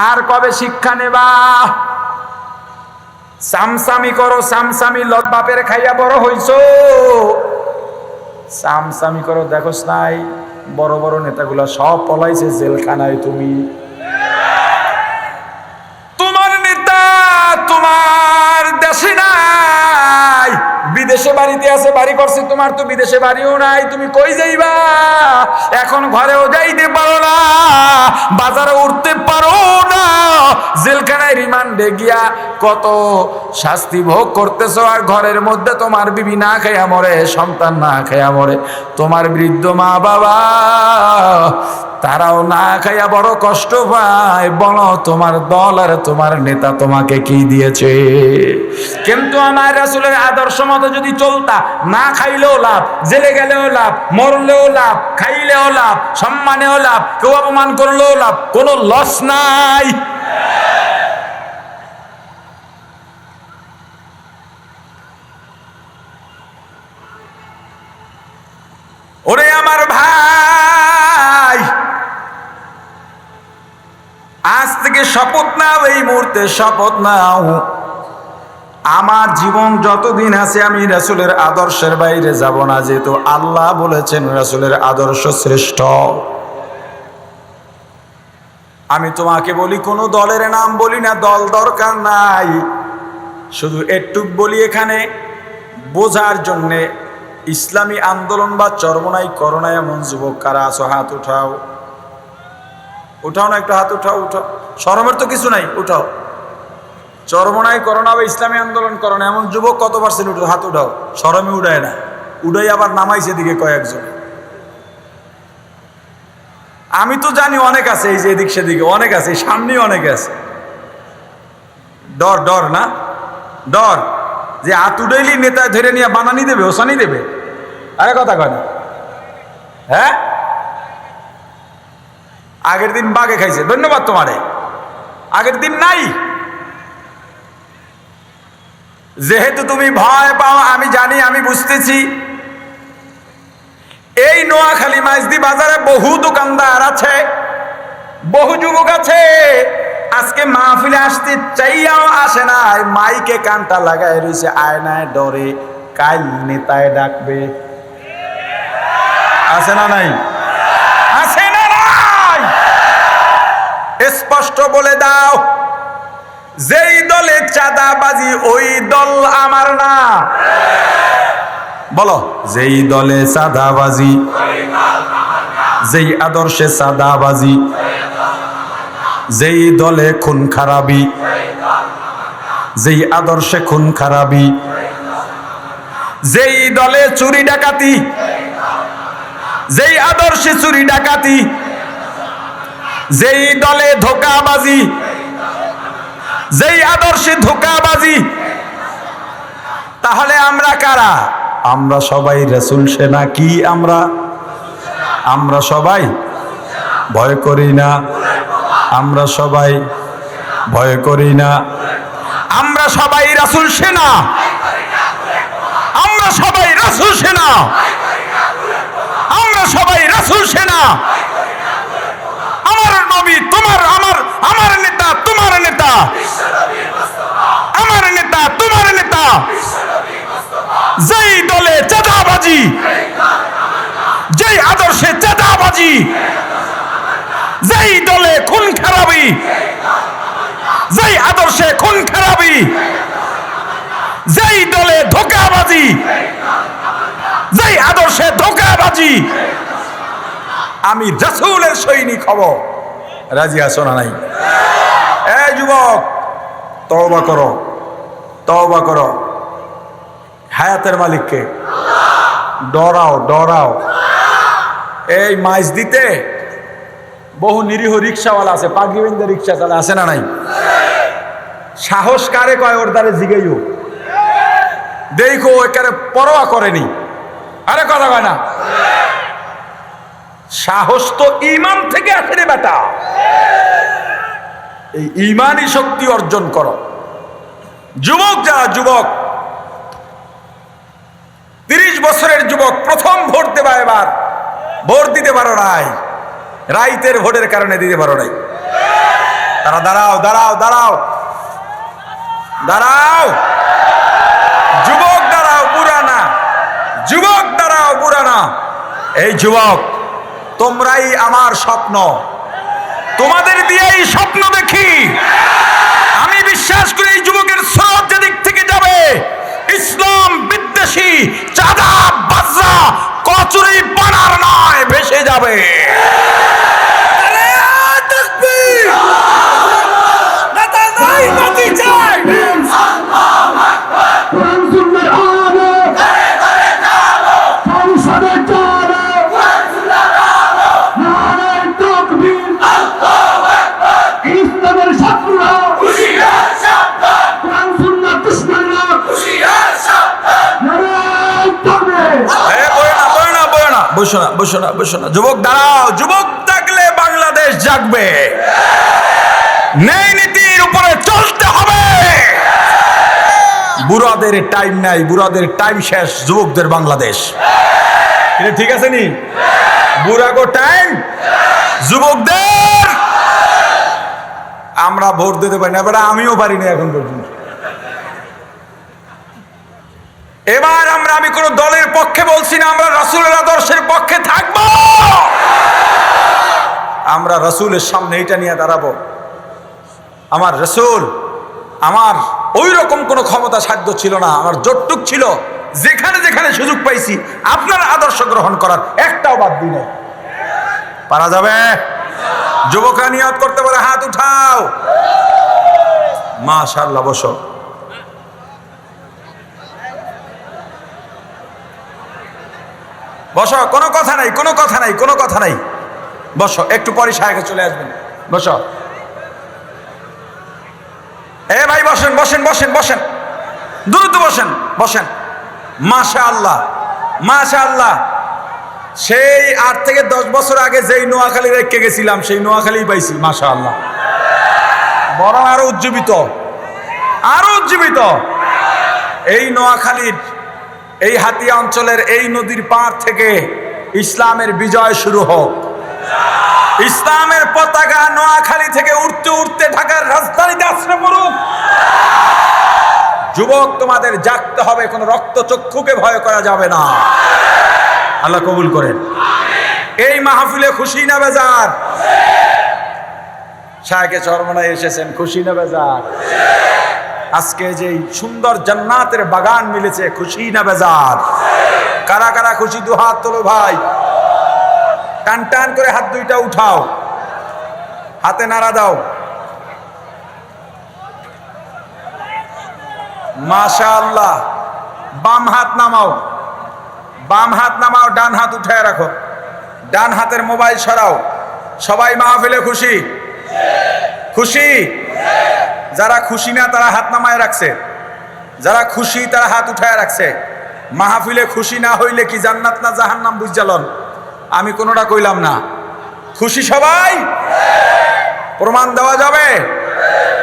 আর কবে শিক্ষা নেবা? সামসামি করো, সামসামি বাপের খাইয়া বড় হইছো, সামসামি করো। দেখোস নাই বড় বড় নেতাগুলা সব পলাইছে জেলখানায়। তুমি তোমার নেতা তোমার দেশে নাই, বিদেশে বাড়িতে আছে, বাড়ি করছে, তোমার তো বিদেশে বাড়িও নাই। তুমি কই যাইবা? এখন ঘরেও যাইতে পারো না, বাজারে উঠতে পারো না, জেলখানায় রিমান্ডে গিয়া কত শাস্তি ভোগ করতেছো। আর ঘরের মধ্যে তোমার বিবি না খাইয়া মরে, সন্তান না খাইয়া মরে, তোমার বৃদ্ধ মা বাবা তারাও না খাইয়া বড় কষ্ট পায়। বলো তোমার দল আর তোমার নেতা তোমাকে কি দিয়েছে? কিন্তু আমার রাসূলের আদর্শ মতো যদি চলতা, না খাইলেও লাভ, জেলে গেলেও লাভ, মরলেও লাভ, খাইলেও লাভ, সম্মানেও লাভ, কেউ অপমান করলেও লাভ, কোনো লস নাই। ওরে আমার ভাই, আজ থেকে শপথ নাও, এই মুহূর্তে শপথ নাও, আমার জীবন যতদিন আছে আমি রাসূলের আদর্শের বাইরে যাব না। যেহেতু আল্লাহ বলেছেন রাসূলের আদর্শ শ্রেষ্ঠ। আমি তোমাকে বলি, কোনো দলের নাম বলি না, দল দরকার নাই, শুধু একটুক বলি এখানে বোঝার জন্যে। ইসলামী আন্দোলন বা চরমনাই করোনা এমন যুবক কারা আছো? হাত উঠাও, উঠাও না, একটু হাত উঠাও, উঠাও, শরমের তো কিছু নাই, উঠাও। চরমনাই করোনা বা ইসলামী আন্দোলন করোনা এমন যুবক কত পার্সেন্ট? উঠো, হাত উঠাও। শরমে উঠায় না, উঠাই আবার নামাইছে দিকে কয়েকজন। আমি তো জানি অনেক আছে, এই যে এদিক সেদিকে অনেক আছে, সামনেই অনেক আছে। ডর, ডর না, ডর যে হাত উঠাইলি নেতা ধরে নিয়ে বানানি দেবে, ওসানি দেবে। আরে কথা কয় না, হ্যাঁ? আগের দিন বাগে খাইছে, ধন্যবাদ তোমারে। আগের দিন নাই, যেহেতু তুমি ভয় পাও আমি জানি, আমি বুঝতেছি। এই নোয়াখালী মাইজদি বাজারে বহু দোকানদার আছে, বহু যুবক আছে, আজকে মাহফিলে আসতে চাইয়াও আসে না, মাইকে কানটা লাগায় রয়েছে, আয়নায় ডরে কাল নেতায় ডাকবে। আছে না নাই? আছে না নাই? স্পষ্ট বলে দাও, যেই দলে চাঁদাবাজি ওই দল আমার না। বলো, যেই দলে চাঁদাবাজি, যেই আদর্শে চাঁদাবাজি, যেই দলে খুন খারাপি, যেই আদর্শে খুন খারাপি, যেই দলে চুরি ডাকাতি, যেই আদর্শে চুরি ডাকাতি, যেই দলে ধোঁকাবাজি, যেই আদর্শে ধোঁকাবাজি, তাহলে আমরা কারা? আমরা সবাই রাসূল সেনা। কি আমরা? আমরা সবাই ভয় করি না, আমরা সবাই ভয় করি না, আমরা সবাই রাসূল সেনা, আমরা সবাই রাসূল সেনা, আমরা সবাই রাসূল সেনা। আমার নবী তোমার, আমার নেতা তোমার নেতা, আমার নেতা তোমার নেতা। যেই দলে চাঁদাবাজি, যেই আদর্শে চাঁদাবাজি, যেই দলে খুন খারাপি, যেই আদর্শে খুন খারাপি, যেই দলে ধোঁকাবাজি, যেই আদর্শে ধোঁকাবাজি, আমি রাসূলের সৈনিক হব। রাজি আছো না নাই? এই যুবক, তওবা করো, তওবা করো। হায়াতের মালিককে ডরাও, ডরাও। এই মাইজ দিতে বহু নিরীহ রিক্সাওয়ালা আছে, পাগড়ি বেঁধে রিক্সা চালা, আছে না নাই? সাহস কারে কয় ওর দ্বারে জিগাইও, দেখো একারে পরোয়া করেনি। আরে কথা কয় না, সাহস তো ঈমান থেকে আসে রে বেটা। এই ঈমানি শক্তি অর্জন করো। যুবক যারা, যুবক 30 বছরের যুবক, প্রথম ভোট দেবা, এবার ভোট দিতে পারো নাই, রাইতের ভোটের কারণে দিতে পারো নাই। তারা দাঁড়াও, দাঁড়াও, দাঁড়াও, দাঁড়াও, যুবক দাঁড়াও, পুরানা যুবক দাঁড়াও, পুরানা। এই যুবক, তোমরাই আমার স্বপ্ন, তোমাদের দিয়েই স্বপ্ন দেখি। আমি বিশ্বাস করি এই যুবকের স্রোত যেদিক থেকে যাবে, ইসলাম বিদ্বেষী চাঁদা বাজরা কচুরি পানার নয়, ভেসে যাবে। নারায়ণ বসো না, বসো না, বসো না। যুবক দাঁড়াও, যুবক থাকলে বাংলাদেশ জাগবে। ন্যায় নীতির উপরে চলতে হবে। বুড়াদের টাইম নাই, বুড়াদের টাইম শেষ, যুবকদের বাংলাদেশ। এটা ঠিক আছে নি? বুড়াগো টাইম, যুবকদের। আমরা ভোট দিতে পারি না, এবার আমিও পারি না এখন পর্যন্ত। এবার আমি কোন দলের পক্ষে বলছি না, আমরা রাসূলের আদর্শের পক্ষে থাকব। আমরা রাসূলের সামনে এটা নিয়ে দাঁড়াবো। আমার রাসূল, আমার ওই রকম কোনো ক্ষমতা সাধ্য ছিল না, আমার যতটুক ছিল, যেখানে যেখানে সুযোগ পাইছি আপনার আদর্শ গ্রহণ করার, একটাও বাদ দিই নাই। পারা যাবে? যুবকরা নিয়ত করতে পারে, হাত উঠাও। মাশাআল্লাহ, বসো। বসো, কোনো কথা নাই, কোনো কথা নাই, কোনো কথা নাই। বসো, একটু পরে সাহেবে চলে আসবেন। বসো। এ ভাই বসেন, বসেন, বসেন, বসেন, দ্রুত বসেন, বসেন। মাশাআল্লাহ, মাশাআল্লাহ। সেই 8 থেকে 10 বছর আগে যেই নোয়াখালী রেখে গেছিলাম, সেই নোয়াখালী পাইছি। মাশাআল্লাহ, বরং আরো উজ্জীবিত, আরো উজ্জীবিত। এই নোয়াখালীর, এই হাতিয়া অঞ্চলের এই নদীর পার থেকে ইসলামের বিজয় শুরু হোক। ইসলামের পতাকা নোয়াখালী থেকে উঠতে উঠতে ঢাকার রাজধানীতে আশ্রয় করুক। যুবক, তোমাদের জাগতে হবে, কোন রক্তচক্ষুকে ভয় করা যাবে না। আল্লাহ কবুল করেন। এই মাহফিলে খুশি না বেজার? শায়খে চরমনায় এসেছেন, খুশি না বেজার? আজকে যে সুন্দর জান্নাতের বাগান মিলেছে, খুশি না বেজার? কারা কারা খুশি? দু হাত তোলো ভাই, টান টান করে হাত দুইটা উঠাও, হাতে নাড়া দাও। মাশাআল্লাহ। বাম হাত নামাও, বাম হাত নামাও, ডান হাত উঠায় রাখো, ডান হাতের মোবাইল সরাও। সবাই মাহফিলে খুশি? খুশি? যারা খুশি না তারা হাত নামায় রাখছে, যারা খুশি তারা হাত উঠায় রাখছে। মাহফিলে খুশি না হইলে কি জান্নাত না জাহান্নাম বুঝালন? আমি কোনোটা কইলাম না। খুশি সবাই? প্রমাণ দেওয়া যাবে?